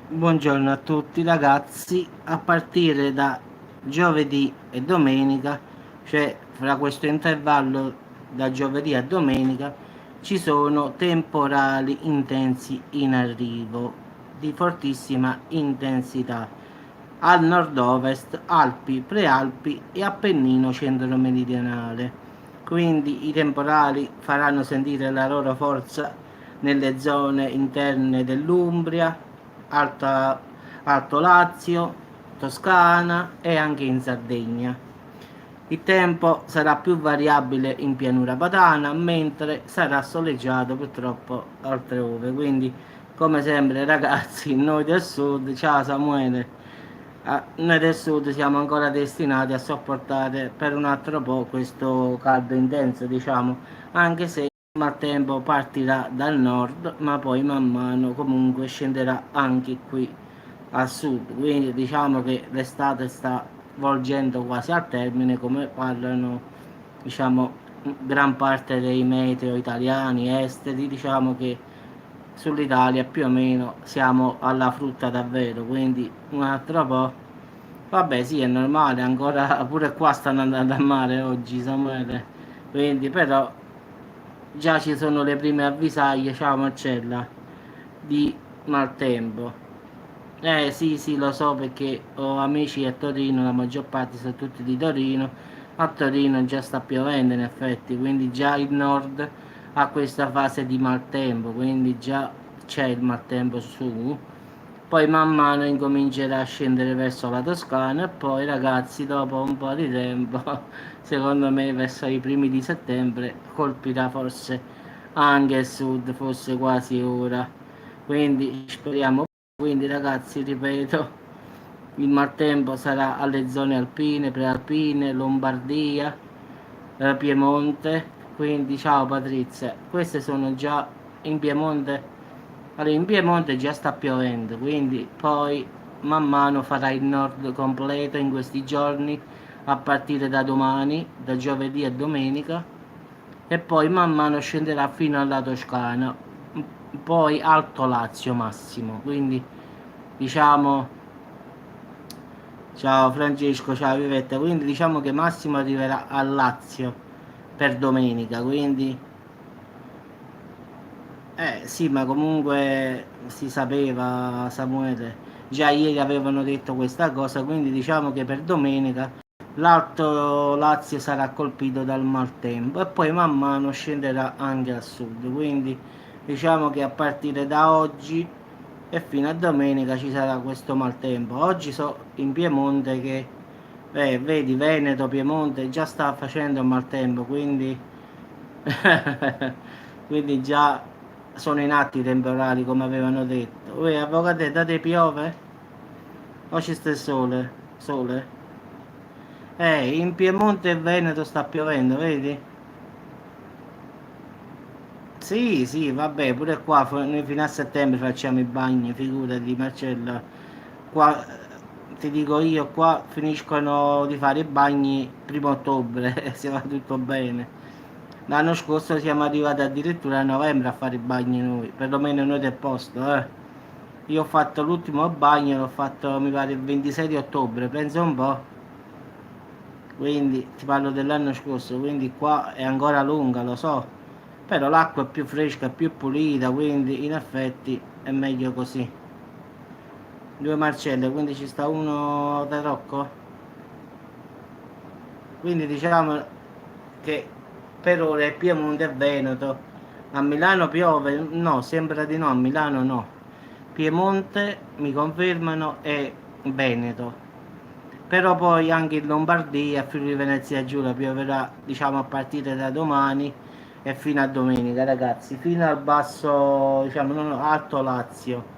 Buongiorno a tutti ragazzi, a partire da giovedì e domenica, cioè fra questo intervallo da giovedì a domenica, ci sono temporali intensi in arrivo di fortissima intensità al nord-ovest, Alpi, Prealpi e Appennino centro-meridionale. Quindi i temporali faranno sentire la loro forza nelle zone interne dell'Umbria, Alta, Alto Lazio, Toscana e anche in Sardegna. Il tempo sarà più variabile in pianura padana, mentre sarà soleggiato purtroppo altrove. Quindi, come sempre, ragazzi, noi del sud, ciao Samuele, noi del sud siamo ancora destinati a sopportare per un altro po' questo caldo intenso, diciamo, anche se il maltempo partirà dal nord, ma poi man mano comunque scenderà anche qui al sud. Quindi diciamo che l'estate sta volgendo quasi al termine, come parlano, diciamo, gran parte dei meteo italiani, esteri, diciamo che sull'Italia più o meno siamo alla frutta davvero, quindi un altro po'. Vabbè, sì, è normale, ancora pure qua stanno andando a mare oggi, Samuele. Quindi, però, già ci sono le prime avvisaglie, ciao Marcella, di maltempo. Sì, sì, lo so perché ho amici a Torino, la maggior parte sono tutti di Torino. A Torino già sta piovendo in effetti, quindi già il nord ha questa fase di maltempo, quindi già c'è il maltempo su. Poi man mano incomincerà a scendere verso la Toscana e poi ragazzi dopo un po' di tempo, secondo me verso i primi di settembre, colpirà forse anche il sud, forse quasi ora. Quindi speriamo. Quindi ragazzi, ripeto, il maltempo sarà alle zone alpine, prealpine, Lombardia, Piemonte. Quindi ciao Patrizia, queste sono già in Piemonte. Allora, in Piemonte già sta piovendo, quindi poi man mano farà il nord completo in questi giorni a partire da domani, da giovedì e domenica, e poi man mano scenderà fino alla Toscana, poi Alto Lazio massimo, quindi diciamo ciao Francesco, ciao Vivetta, quindi diciamo che massimo arriverà al Lazio per domenica, quindi sì, ma comunque si sapeva, Samuele, già ieri avevano detto questa cosa, quindi diciamo che per domenica l'Alto Lazio sarà colpito dal maltempo e poi man mano scenderà anche a sud, quindi diciamo che a partire da oggi e fino a domenica ci sarà questo maltempo. Oggi so in Piemonte che, vedi, Veneto, Piemonte già sta facendo maltempo, quindi quindi già sono in atti i temporali come avevano detto. Uè, avvocate, da te piove? O ci sta il sole? Sole? In Piemonte e Veneto sta piovendo, vedi? Sì, sì, vabbè, pure qua noi fino a settembre facciamo i bagni, figurati Marcella. Qua ti dico io, qua finiscono di fare i bagni primo ottobre, se va tutto bene. L'anno scorso siamo arrivati addirittura a novembre a fare i bagni noi, perlomeno noi del posto, eh. Io ho fatto l'ultimo bagno, l'ho fatto mi pare il 26 di ottobre, penso un po'. Quindi ti parlo dell'anno scorso, quindi qua è ancora lunga, lo so. Però l'acqua è più fresca, più pulita, quindi in effetti è meglio così. Due Marcelle, quindi ci sta uno da Rocco? Quindi diciamo che per ora è Piemonte e Veneto. A Milano piove? No, sembra di no, a Milano no. Piemonte mi confermano e Veneto. Però poi anche in Lombardia, Friuli Venezia Giulia pioverà diciamo a partire da domani e fino a domenica ragazzi, fino al basso, diciamo, no, Alto Lazio.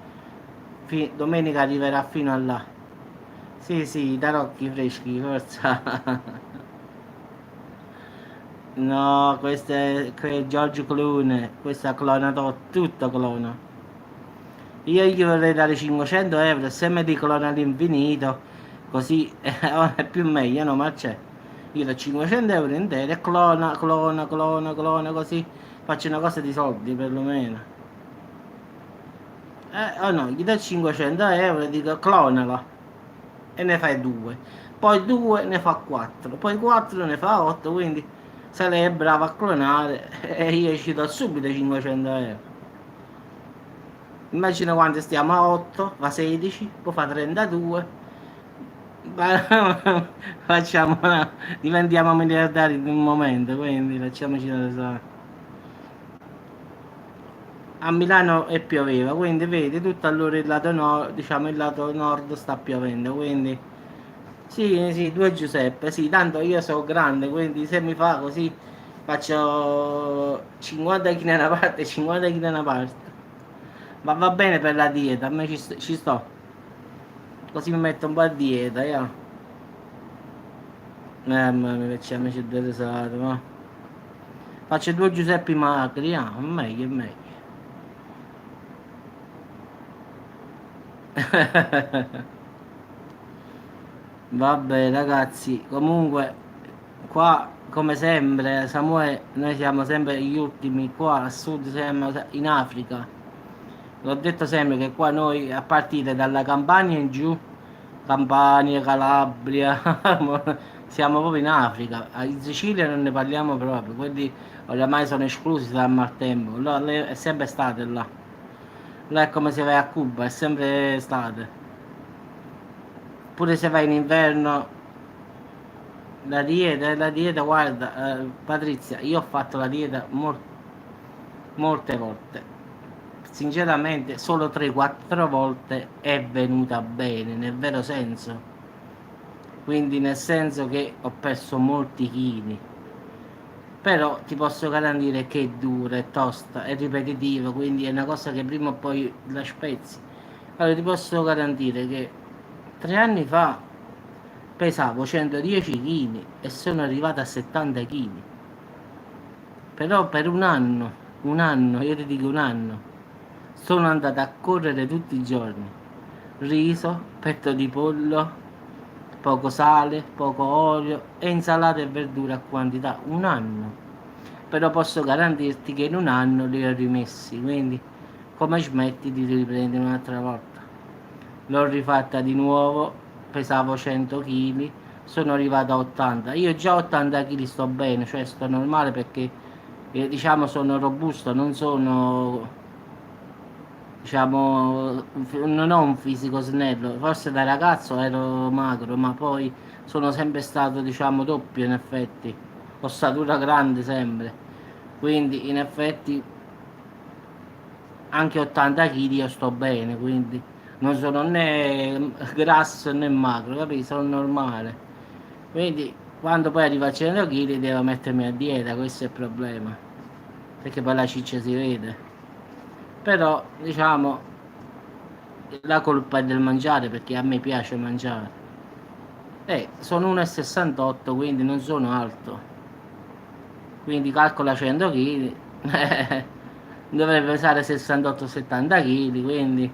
Domenica arriverà fino a là. Sì, sì, tarocchi freschi, forza. No, questo è George Clooney, questa clona tutto clona. Io gli vorrei dare 500 euro se mi clona all'infinito, così è più meglio, no? Ma c'è. Io do 500 euro interi e clona, clona, clona, clona, così faccio una cosa di soldi perlomeno. O no, gli do 500 euro e dico clonala e ne fai 2, poi 2 ne fa 4, poi 4 ne fa 8, quindi se lei è brava a clonare e io ci do subito 500 euro. Immagina quando stiamo a 8, fa 16, poi fa 32, facciamo diventiamo miliardari in un momento, quindi facciamoci una. A Milano è pioveva, quindi vedi tutto allora il lato nord, diciamo il lato nord sta piovendo, quindi sì, sì, due Giuseppe, sì, tanto io sono grande, quindi se mi fa così faccio 50 kg da una parte e 50 kg da una parte. Ma va bene per la dieta, a me ci sto. Così mi metto un po' a dieta, io. Mamma mia, facciamoci due risate, ma. Faccio due Giuseppi magri, meglio, è meglio. Vabbè ragazzi, comunque qua come sempre Samuele, noi siamo sempre gli ultimi qua a sud, siamo in Africa. L'ho detto sempre che qua noi a partire dalla Campania in giù, Campania, Calabria, siamo proprio in Africa. In Sicilia non ne parliamo proprio, quelli oramai sono esclusi dal maltempo. Lei è sempre estate là. Là è come se vai a Cuba, è sempre estate. Pure se vai in inverno, la dieta, guarda, Patrizia, io ho fatto la dieta molte volte. Sinceramente, solo 3-4 volte è venuta bene, nel vero senso. Quindi nel senso che ho perso molti chili. Però ti posso garantire che è dura, è tosta, è ripetitiva, quindi è una cosa che prima o poi la spezzi. Allora ti posso garantire che 3 anni fa pesavo 110 kg e sono arrivato a 70 kg. Però per un anno, io ti dico un anno, sono andato a correre tutti i giorni. Riso, petto di pollo, poco sale, poco olio e insalata e verdura a quantità. Un anno. Però posso garantirti che in un anno li ho rimessi, quindi come smetti di riprendere un'altra volta? L'ho rifatta di nuovo, pesavo 100 kg, sono arrivato a 80. Io già a 80 kg sto bene, cioè sto normale perché diciamo sono robusto, non sono diciamo non ho un fisico snello, forse da ragazzo ero magro, ma poi sono sempre stato diciamo doppio in effetti, ossatura grande sempre, quindi in effetti anche 80 kg io sto bene, quindi non sono né grasso né magro, capito? Sono normale. Quindi quando poi arrivo a 100 kg devo mettermi a dieta, questo è il problema, perché poi la ciccia si vede. Però diciamo la colpa è del mangiare perché a me piace mangiare. Sono 1,68 quindi non sono alto. Quindi calcola 100 kg. Dovrei pesare 68-70 kg, quindi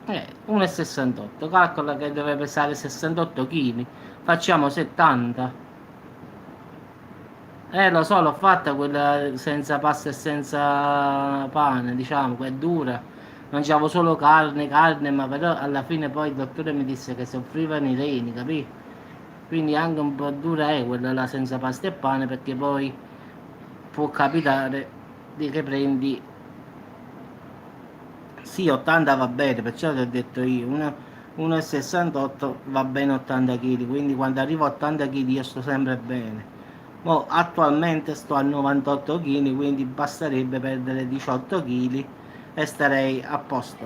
1,68. Calcola che deve pesare 68 kg. Facciamo 70. Lo so, l'ho fatta quella senza pasta e senza pane, diciamo, che è dura. Mangiavo solo carne, carne, ma però alla fine poi il dottore mi disse che soffrivano i reni, capì? Quindi anche un po' dura è quella là senza pasta e pane perché poi può capitare di che prendi. Sì, 80 va bene, perciò ti ho detto io, 1,68 va bene 80 kg, quindi quando arrivo a 80 kg io sto sempre bene. Mo attualmente sto a 98 kg, quindi basterebbe perdere 18 kg e starei a posto.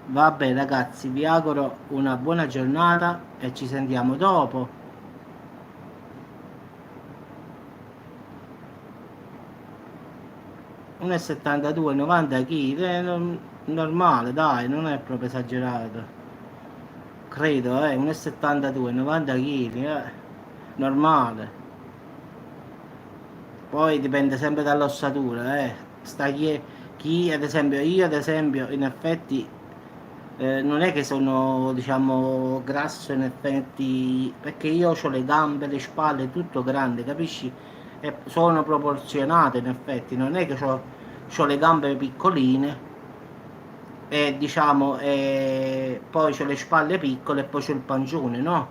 Vabbè ragazzi, vi auguro una buona giornata e ci sentiamo dopo. 1,72, 90 kg, normale, dai, non è proprio esagerato. Credo, 1,72, 90 kg, normale. Poi dipende sempre dall'ossatura, Sta chi, ad esempio, io ad esempio, in effetti, non è che sono, diciamo, grasso in effetti, perché io ho le gambe, le spalle, tutto grande, capisci? e sono proporzionate in effetti, non è che ho le gambe piccoline e diciamo poi ho le spalle piccole e poi c'ho il pancione, no?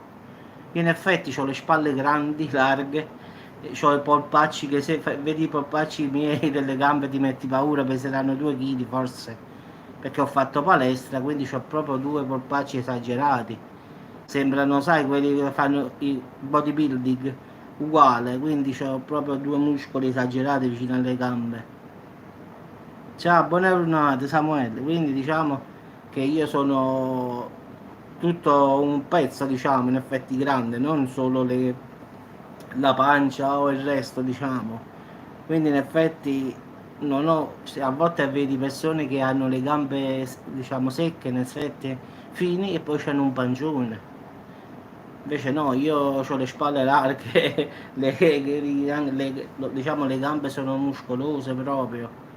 Io in effetti ho le spalle grandi, larghe, ho i polpacci che se vedi i polpacci miei delle gambe ti metti paura, peseranno 2 kg forse, perché ho fatto palestra, quindi ho proprio due polpacci esagerati. Sembrano, sai, quelli che fanno il bodybuilding, uguale, quindi ho proprio due muscoli esagerati vicino alle gambe. Ciao, buona giornata Samuele. Quindi diciamo che io sono tutto un pezzo, diciamo, in effetti grande, non solo la pancia o il resto, diciamo. Quindi in effetti non ho, a volte vedi persone che hanno le gambe, diciamo, secche, in effetti fini e poi hanno un pancione. Invece no, io ho le spalle larghe, diciamo le gambe sono muscolose proprio.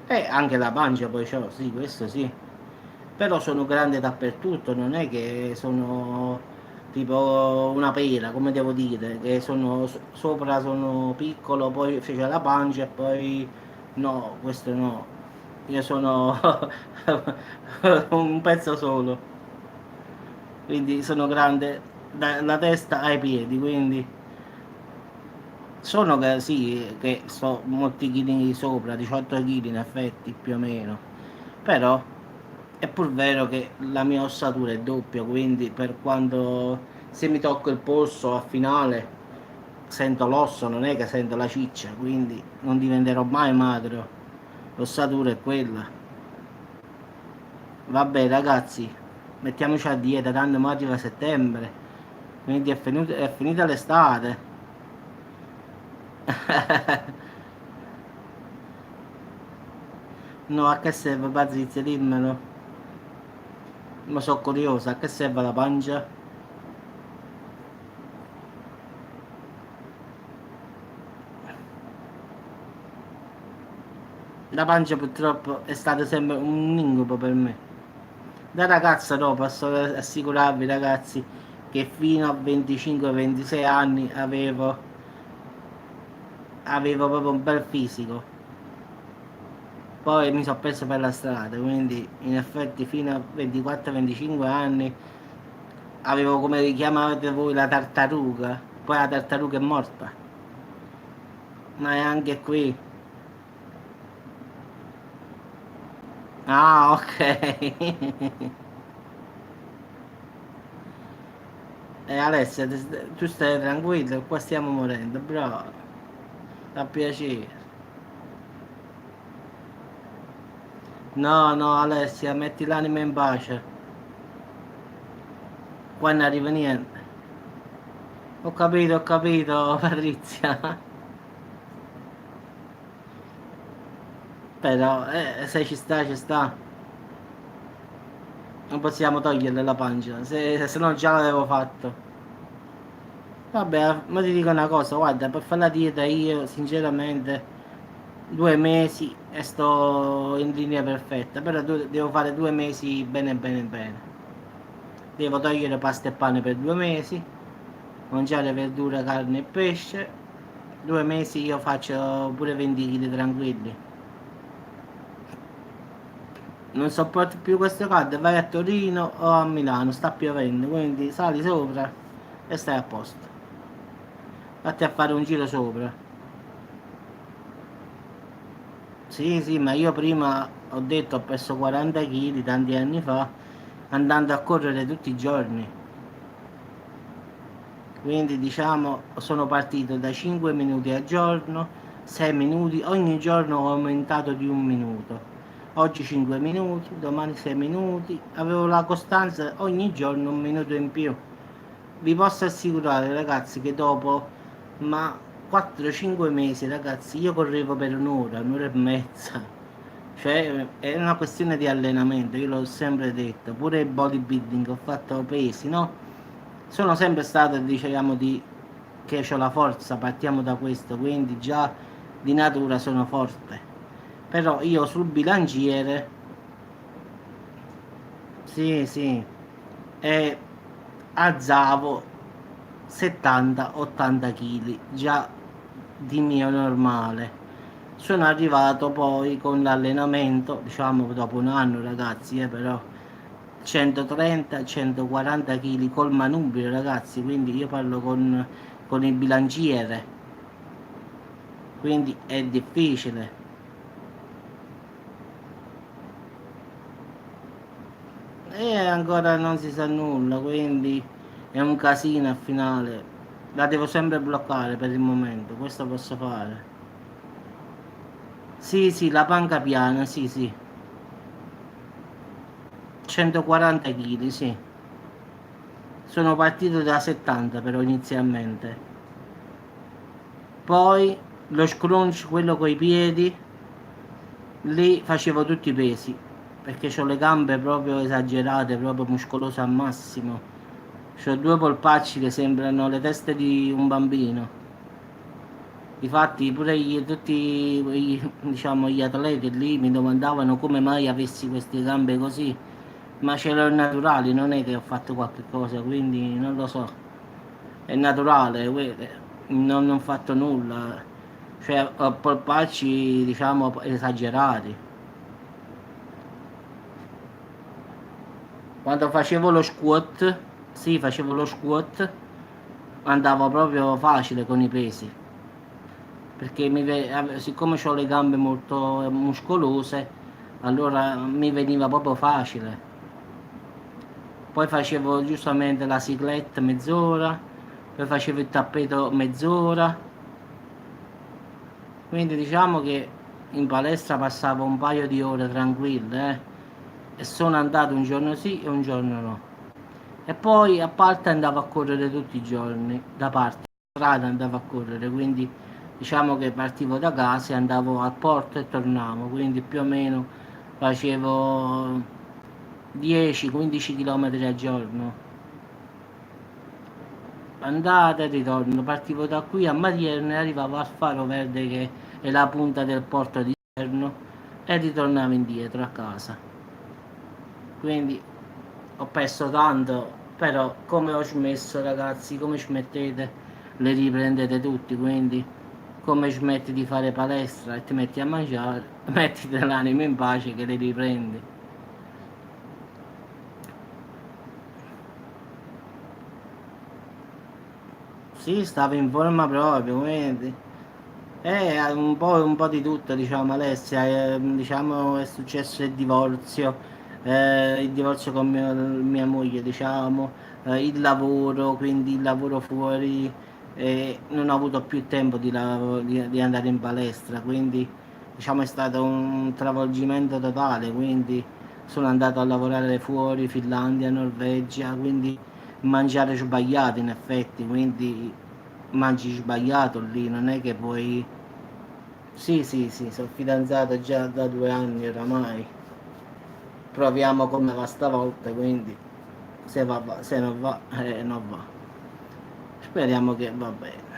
E anche la pancia poi c'ho, sì, questo sì. Però sono grande dappertutto, non è che sono tipo una pera, come devo dire, che sono sopra sono piccolo, poi fece la pancia e poi no, questo no. Io sono un pezzo solo, quindi sono grande dalla testa ai piedi, quindi sono che sì, che sto molti chili sopra, 18 kg in effetti più o meno, però è pur vero che la mia ossatura è doppia, quindi per quando se mi tocco il polso a finale sento l'osso, non è che sento la ciccia, quindi non diventerò mai magro, l'ossatura è quella. Vabbè ragazzi, mettiamoci a dieta, tanto mo arriva settembre, quindi è finita l'estate. No, a che serve Patrizia, dimmelo. Ma sono curiosa, a che serve la pancia? La pancia purtroppo è stata sempre un incubo per me. Da ragazza no, posso assicurarvi ragazzi che fino a 25-26 anni avevo proprio un bel fisico. Poi mi sono perso per la strada, quindi in effetti fino a 24-25 anni avevo come li chiamate voi la tartaruga. Poi la tartaruga è morta. Ma è anche qui. Ah, ok. Alessia, tu stai tranquilla, qua stiamo morendo, bravo, fa piacere. No, no, Alessia, metti l'anima in pace, qua non arriva niente. Ho capito, Patrizia. Però, se ci sta, ci sta. Non possiamo toglierle la pancia, se no già l'avevo fatto. Vabbè, ma ti dico una cosa, guarda, per fare la dieta io, sinceramente, 2 mesi e sto in linea perfetta, però devo fare 2 mesi bene bene bene. Devo togliere pasta e pane per 2 mesi, mangiare verdura, carne e pesce. 2 mesi io faccio pure 20 kg tranquilli. Non sopporto più questo caldo, vai a Torino o a Milano, sta piovendo, quindi sali sopra e stai a posto. Vatti a fare un giro sopra. Sì, sì, ma io prima ho detto ho perso 40 kg tanti anni fa andando a correre tutti i giorni. Quindi diciamo sono partito da 5 minuti al giorno, 6 minuti, ogni giorno ho aumentato di 1 minuto. Oggi 5 minuti, domani 6 minuti, avevo la costanza ogni giorno 1 minuto in più. Vi posso assicurare ragazzi che dopo ma 4-5 mesi ragazzi io correvo per un'ora e mezza. Cioè è una questione di allenamento, io l'ho sempre detto, pure il bodybuilding ho fatto pesi, no? Sono sempre stato, diciamo, che ho la forza, partiamo da questo, quindi già di natura sono forte. Però io sul bilanciere, sì, sì, e alzavo 70-80 kg, già di mio normale. Sono arrivato poi con l'allenamento, diciamo dopo un anno ragazzi, però 130-140 kg col manubrio ragazzi, quindi io parlo con il bilanciere, quindi è difficile. E ancora non si sa nulla, quindi è un casino al finale. La devo sempre bloccare per il momento, questo posso fare. Sì, sì, la panca piana, sì, sì. 140 kg, sì. Sono partito da 70 però inizialmente. Poi lo scrunch, quello coi piedi, lì facevo tutti i pesi, perché ho le gambe proprio esagerate, proprio muscolose al massimo. Ho due polpacci che sembrano le teste di un bambino. Difatti pure tutti diciamo, gli atleti lì mi domandavano come mai avessi queste gambe così, ma ce le ho naturali, non è che ho fatto qualche cosa, quindi non lo so, è naturale, non ho fatto nulla, cioè ho polpacci diciamo esagerati. Quando facevo lo squat, sì, facevo lo squat, andavo proprio facile con i pesi. Perché siccome ho le gambe molto muscolose, allora mi veniva proprio facile. Poi facevo giustamente la cicletta mezz'ora, poi facevo il tappeto mezz'ora, quindi diciamo che in palestra passavo un paio di ore tranquille, e sono andato un giorno sì e un giorno no. E poi a parte andavo a correre tutti i giorni, da parte strada andavo a correre, quindi diciamo che partivo da casa e andavo al porto e tornavo, quindi più o meno facevo 10-15 km al giorno, andata e ritorno, partivo da qui a Marierne, arrivavo al Faro Verde che è la punta del porto di Salerno e ritornavo indietro a casa. Quindi ho perso tanto, però come ho smesso ragazzi, come smettete, le riprendete tutti, quindi come smetti di fare palestra e ti metti a mangiare, mettiti l'anima in pace che le riprendi. Sì, stavo in forma proprio, quindi un po' di tutto, diciamo, Alessia. Diciamo, è successo il divorzio con mia moglie, diciamo, il lavoro, quindi il lavoro fuori, non ho avuto più tempo di andare in palestra, quindi diciamo è stato un travolgimento totale, quindi sono andato a lavorare fuori, Finlandia, Norvegia, quindi mangiare sbagliato in effetti, quindi mangi sbagliato lì, non è che puoi. Sì, sì, sì, sono fidanzato già da 2 anni oramai. Proviamo come va stavolta, quindi se va, va, se non va, non va. Speriamo che va bene.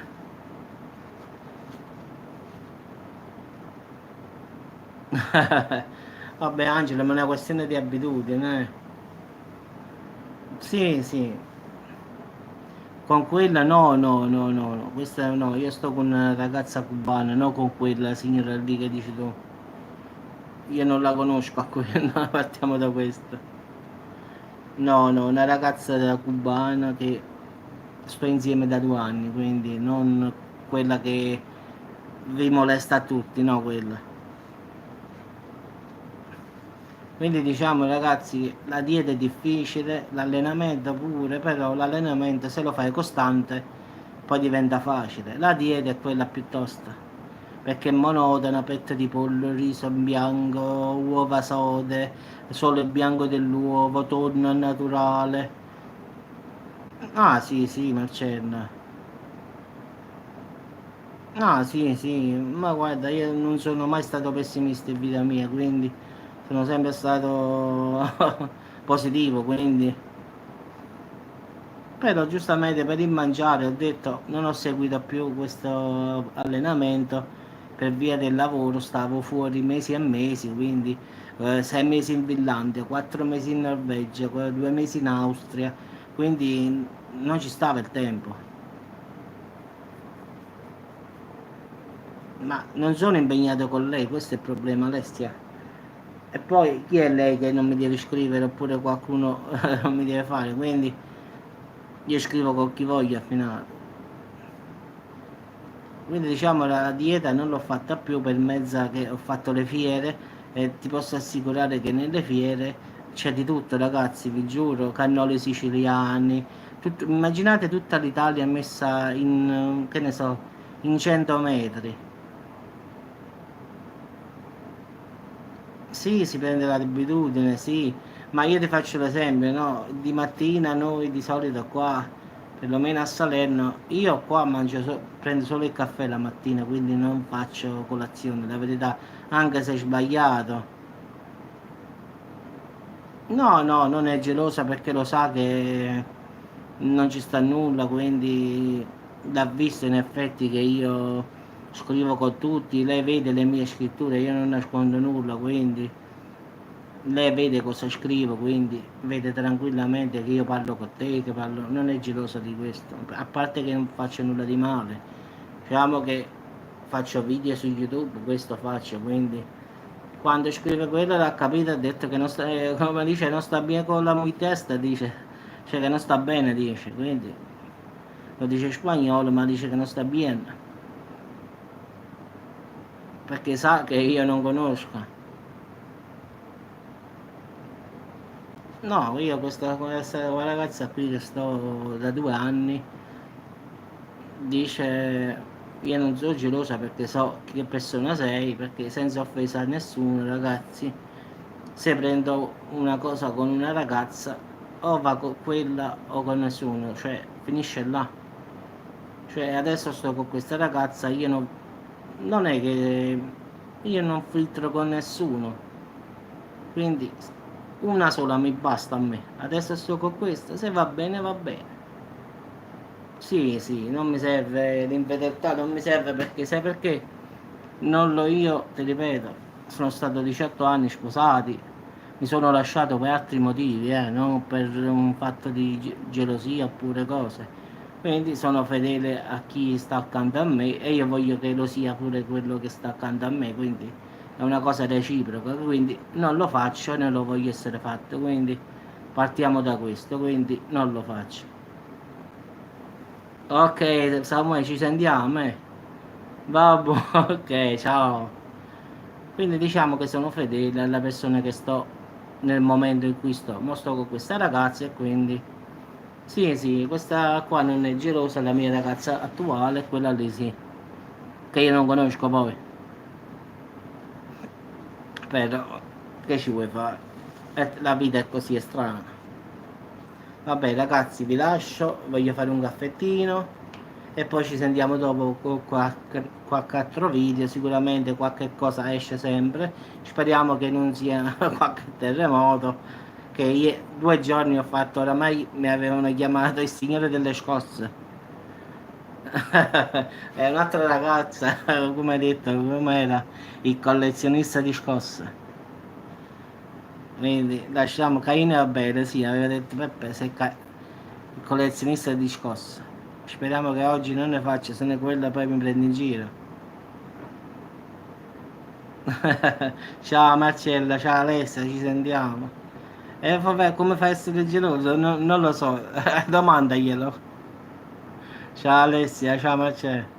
Vabbè Angelo, ma è una questione di abitudine, eh. Sì, sì. Con quella no, no, no, no, no. Questa no, io sto con una ragazza cubana, no con quella signora lì che dici tu. Io non la conosco a quella, partiamo da questo. No, no, una ragazza cubana che sto insieme da 2 anni, quindi non quella che vi molesta a tutti, no quella. Quindi diciamo ragazzi, la dieta è difficile, l'allenamento pure, però l'allenamento se lo fai costante poi diventa facile. La dieta è quella piuttosto, perché è monotona, petto di pollo, riso in bianco, uova sode, solo il bianco dell'uovo, tonno naturale. Ah sì, sì, Marcella. Ah sì, sì, ma guarda, io non sono mai stato pessimista in vita mia, quindi sono sempre stato positivo, quindi. Però giustamente per il mangiare ho detto non ho seguito più questo allenamento per via del lavoro, stavo fuori mesi e mesi, quindi 6 mesi in Finlandia, 4 mesi in Norvegia, 2 mesi in Austria, quindi non ci stava il tempo. ma non sono impegnato con lei, questo è il problema, Alessia. E poi chi è lei che non mi deve scrivere oppure qualcuno non mi deve fare? Quindi io scrivo con chi voglio al finale. Quindi diciamo la dieta non l'ho fatta più per mezzo che ho fatto le fiere e ti posso assicurare che nelle fiere c'è di tutto ragazzi, vi giuro, cannoli siciliani, immaginate tutta l'Italia messa in, che ne so, in 100 metri. Sì, si prende l'abitudine, sì, ma io ti faccio l'esempio, no? Di mattina noi di solito qua, perlomeno a Salerno, io qua prendo solo il caffè la mattina, quindi non faccio colazione, la verità, anche se è sbagliato. No, no, non è gelosa perché lo sa che non ci sta nulla, quindi l'ha visto in effetti che io scrivo con tutti, lei vede le mie scritture, io non nascondo nulla, quindi lei vede cosa scrivo, quindi vede tranquillamente che io parlo con te, che parlo, non è gelosa di questo, a parte che non faccio nulla di male, diciamo che faccio video su YouTube, questo faccio, quindi quando scrive quello l'ha capito, ha detto che non sta, come dice, non sta bene con la mia testa, dice, cioè che non sta bene, dice, quindi lo dice in spagnolo, ma dice che non sta bene, perché sa che io non conosco. No, io questa ragazza qui che sto da 2 anni dice io non sono gelosa perché so che persona sei, perché senza offesa a nessuno, ragazzi, se prendo una cosa con una ragazza o va con quella o con nessuno, cioè finisce là. Cioè adesso sto con questa ragazza, non è che io non filtro con nessuno, quindi una sola mi basta a me. Adesso sto con questa, se va bene va bene. Sì, sì, non mi serve l'infedeltà, non mi serve perché, sai perché? Non lo io, ti ripeto, sono stato 18 anni sposati, mi sono lasciato per altri motivi, non per un fatto di gelosia oppure cose. Quindi sono fedele a chi sta accanto a me e io voglio che lo sia pure quello che sta accanto a me, quindi è una cosa reciproca, quindi non lo faccio né lo voglio essere fatto, quindi partiamo da questo, quindi non lo faccio. Ok, Samuele, ci sentiamo, eh. Vabbè, ok, ciao. Quindi diciamo che sono fedele alla persona che sto nel momento in cui sto. Mo sto con questa ragazza e quindi sì, sì, questa qua non è gelosa, la mia ragazza attuale, quella lì sì, che io non conosco poi. Però che ci vuoi fare? La vita è così, è strana. Vabbè ragazzi, vi lascio, voglio fare un caffettino e poi ci sentiamo dopo con qualche altro video, sicuramente qualche cosa esce sempre, speriamo che non sia qualche terremoto, che 2 giorni ho fatto, oramai mi avevano chiamato il signore delle scosse. È un'altra ragazza, come hai detto, come era il collezionista di scosse. Quindi lasciamo Caino e Abele, sì, aveva detto Peppe, il collezionista di scosse. Speriamo che oggi non ne faccia, se ne quella poi mi prende in giro. Ciao Marcella, ciao Alessia, ci sentiamo. E vabbè, come fa a essere geloso? Non lo so, domandaglielo. Ciao Alessia, ciao Marcella.